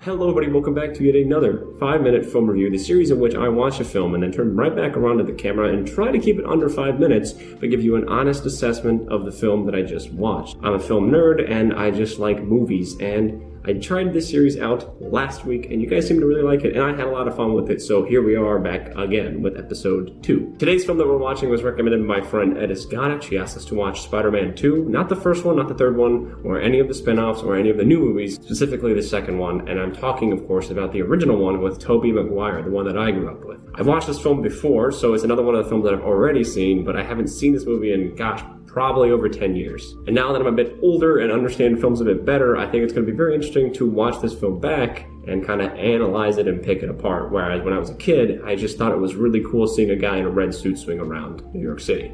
Hello everybody, welcome back to yet another 5-minute film review, the series in which I watch a film and then turn right back around to the camera and try to keep it under 5 minutes, but give you an honest assessment of the film that I just watched. I'm a film nerd and I just like movies, and I tried this series out last week and you guys seem to really like it, and I had a lot of fun with it, so here we are back again with episode 2. Today's film that we're watching was recommended by my friend Edis. She asked us to watch Spider-Man 2, not the first one, not the third one, or any of the spin-offs, or any of the new movies, specifically the second one, and I'm talking, of course, about the original one with Tobey Maguire, the one that I grew up with. I've watched this film before, so it's another one of the films that I've already seen, but I haven't seen this movie in, probably over 10 years. And now that I'm a bit older and understand films a bit better, I think it's going to be very interesting to watch this film back and kind of analyze it and pick it apart. Whereas when I was a kid, I just thought it was really cool seeing a guy in a red suit swing around New York City.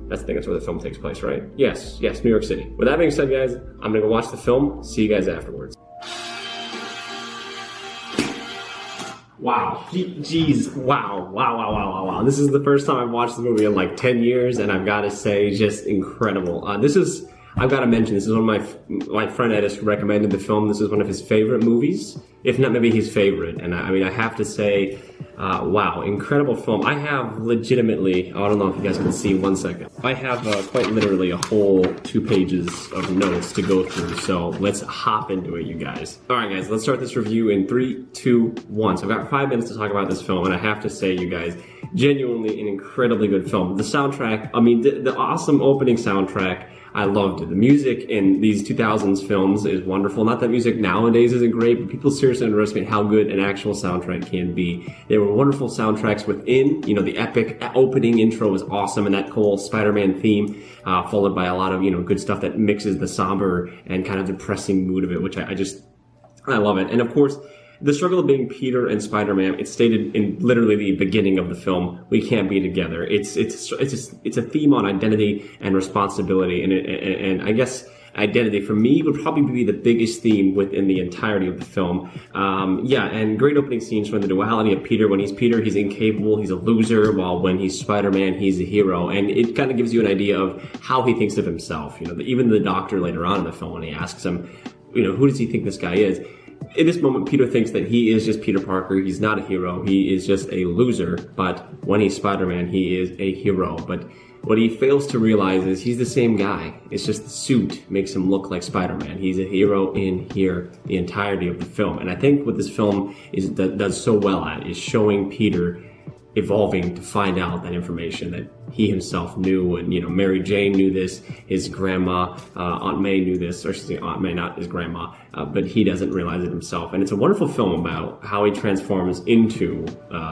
That's where the film takes place, right? Yes, New York City. With that being said, guys, I'm going to go watch the film. See you guys afterwards. Wow. Jeez. Wow. This is the first time I've watched the movie in like 10 years, and I've got to say, just incredible. I've got to mention, this is one of my friend Edis recommended the film. This is one of his favorite movies, if not maybe his favorite. And I have to say, wow, incredible film. I have legitimately, I don't know if you guys can see, 1 second. I have quite literally a whole 2 pages of notes to go through, so let's hop into it, you guys. All right, guys, let's start this review in 3, 2, 1. So I've got 5 minutes to talk about this film, and I have to say, you guys, genuinely an incredibly good film. The soundtrack, the awesome opening soundtrack, I loved it. The music in these 2000s films is wonderful. Not that music nowadays isn't great, but people seriously underestimate how good an actual soundtrack can be. There were wonderful soundtracks within, the epic opening intro was awesome, and that cool Spider-Man theme, followed by a lot of, good stuff that mixes the somber and kind of depressing mood of it, which I love it. And of course, the struggle of being Peter and Spider-Man, it's stated in literally the beginning of the film. We can't be together. It's a theme on identity and responsibility, and I guess identity for me would probably be the biggest theme within the entirety of the film. And great opening scenes from the duality of Peter. When he's Peter, he's incapable, he's a loser, while when he's Spider-Man, he's a hero. And it kind of gives you an idea of how he thinks of himself. Even the doctor later on in the film, when he asks him, who does he think this guy is? In this moment, Peter thinks that he is just Peter Parker. He's not a hero. He is just a loser. But when he's Spider-Man, he is a hero. But what he fails to realize is he's the same guy. It's just the suit makes him look like Spider-Man. He's a hero in here the entirety of the film. And I think what this film does so well at is showing Peter evolving to find out that information that he himself knew. And Mary Jane knew this, his grandma, Aunt May knew this, or excuse me, Aunt May, not his grandma, but he doesn't realize it himself. And it's a wonderful film about how he transforms into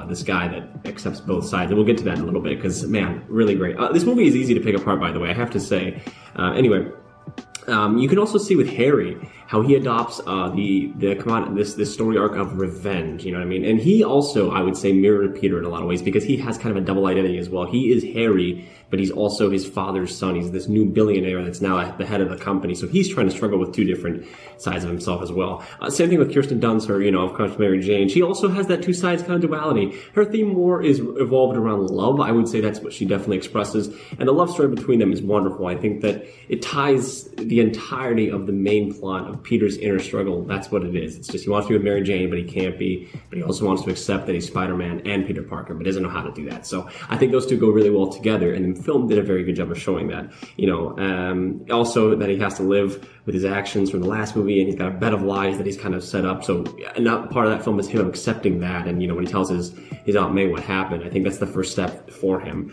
this guy that accepts both sides, and we'll get to that in a little bit, because man, really great. This movie is easy to pick apart, by the way, I have to say. You can also see with Harry how he adopts this story arc of revenge, you know what I mean? And he also, I would say, mirrored Peter in a lot of ways, because he has kind of a double identity as well. He is Harry, but he's also his father's son. He's this new billionaire that's now at the head of the company, so he's trying to struggle with 2 different sides of himself as well. Same thing with Kirsten Dunst, of course, Mary Jane. She also has that 2 sides kind of duality. Her theme more is evolved around love. I would say that's what she definitely expresses, and the love story between them is wonderful. I think that it ties the entirety of the main plot of Peter's inner struggle. That's what it is. It's just he wants to be with Mary Jane, but he can't be. But he also wants to accept that he's Spider-Man and Peter Parker, but doesn't know how to do that. So I think those 2 go really well together, and the film did a very good job of showing that. Also that he has to live with his actions from the last movie, and he's got a bed of lies that he's kind of set up. So not part of that film is him accepting that, and when he tells his Aunt May what happened, I think that's the first step for him.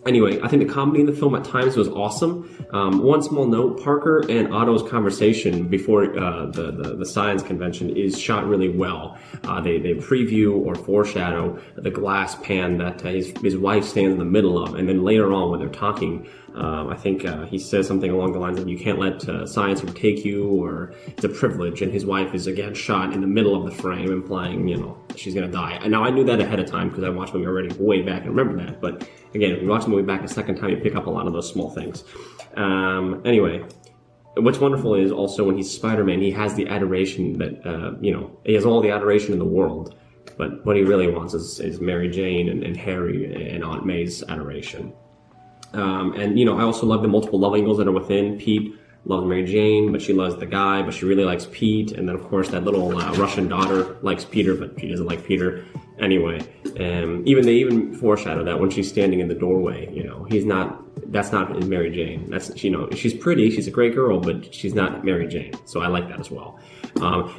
Anyway, I think the comedy in the film at times was awesome. One small note, Parker and Otto's conversation before the science convention is shot really well. They preview or foreshadow the glass pan that his wife stands in the middle of, and then later on when they're talking, I think he says something along the lines of, you can't let science overtake you, or it's a privilege, and his wife is again shot in the middle of the frame, implying, she's gonna die. And now I knew that ahead of time because I watched the movie already way back and remember that, but again, if you watch the movie back a second time, you pick up a lot of those small things. Anyway, what's wonderful is also when he's Spider-Man, he has the adoration that, he has all the adoration in the world, but what he really wants is Mary Jane and Harry and Aunt May's adoration. I also love the multiple love angles that are within Pete, loves Mary Jane, but she loves the guy, but she really likes Pete. And then, of course, that little Russian daughter likes Peter, but she doesn't like Peter. Anyway, they even foreshadow that when she's standing in the doorway, that's not Mary Jane. She's pretty, she's a great girl, but she's not Mary Jane. So I like that as well.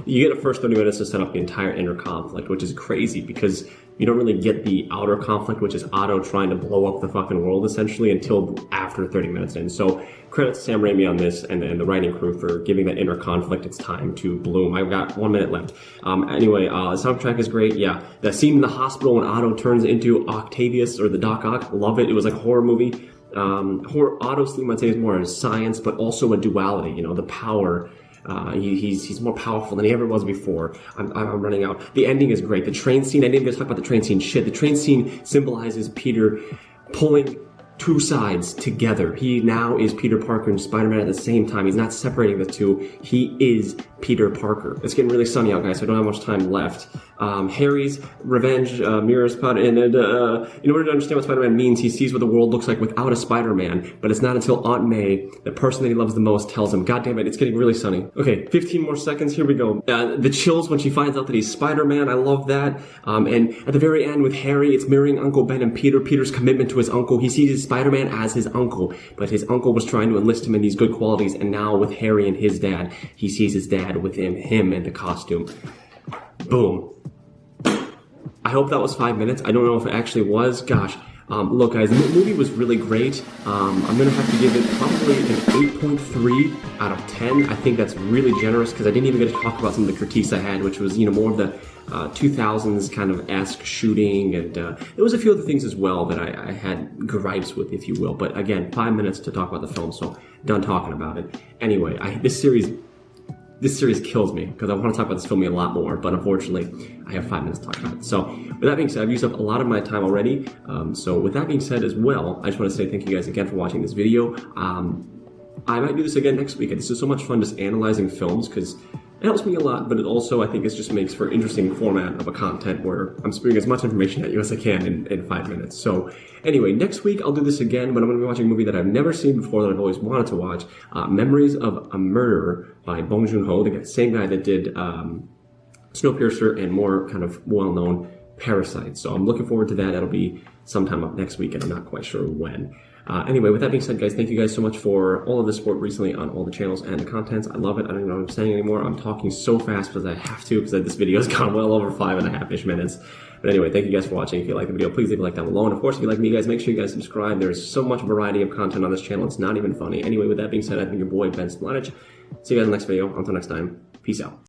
You get the first 30 minutes to set up the entire inner conflict, which is crazy because you don't really get the outer conflict, which is Otto trying to blow up the fucking world essentially until after 30 minutes in. So credit to Sam Raimi on this and the writing crew for giving that inner conflict its time to bloom. I've got 1 minute left. Anyway, the soundtrack is great. Yeah, that scene in the hospital when Otto turns into Octavius or the Doc Ock, love it. It was like a horror movie. Otto's theme, I'd say, is more science, but also a duality. The power. He's more powerful than he ever was before. I'm running out. The ending is great. The train scene, I didn't even talk about the train scene. Shit, the train scene symbolizes Peter pulling two sides together. He now is Peter Parker and Spider-Man at the same time. He's not separating the two. He is Peter Parker. It's getting really sunny out, guys, so I don't have much time left. Harry's revenge mirrors spot, and in order to understand what Spider-Man means, he sees what the world looks like without a Spider-Man, but it's not until Aunt May, the person that he loves the most, tells him, God damn it, it's getting really sunny. Okay, 15 more seconds, here we go. The chills when she finds out that he's Spider-Man, I love that. And at the very end with Harry, it's mirroring Uncle Ben and Peter's commitment to his uncle. He sees his Spider-Man as his uncle, but his uncle was trying to enlist him in these good qualities, and now with Harry and his dad, he sees his dad within him in the costume. Boom. I hope that was 5 minutes. I don't know if it actually was. Gosh. Look, guys, the movie was really great. I'm going to have to give it probably an 8.3 out of 10. I think that's really generous because I didn't even get to talk about some of the critiques I had, which was, more of the 2000s kind of esque shooting, and there was a few other things as well that I had gripes with, if you will. But again, 5 minutes to talk about the film, so done talking about it. Anyway, this series kills me because I want to talk about this film a lot more, but unfortunately, I have 5 minutes to talk about it. So, with that being said, I've used up a lot of my time already. So, with that being said as well, I just want to say thank you guys again for watching this video. I might do this again next week. This is so much fun just analyzing films because it helps me a lot, but it also, I think, it just makes for an interesting format of a content where I'm spewing as much information at you as I can in 5 minutes. So, anyway, next week I'll do this again, but I'm going to be watching a movie that I've never seen before that I've always wanted to watch, Memories of a Murderer by Bong Joon-ho, the same guy that did Snowpiercer and more kind of well-known Parasite. So I'm looking forward to that. That'll be sometime up next week, and I'm not quite sure when. Anyway, with that being said, guys, thank you guys so much for all of the support recently on all the channels and the contents. I love it. I don't even know what I'm saying anymore. I'm talking so fast because I have to, because this video has gone well over 5.5-ish minutes. But anyway, thank you guys for watching. If you like the video, please leave a like down below. And of course, if you like me, guys, make sure you guys subscribe. There's so much variety of content on this channel. It's not even funny. Anyway, with that being said, I've been your boy, Ben Smlatic. See you guys in the next video. Until next time, peace out.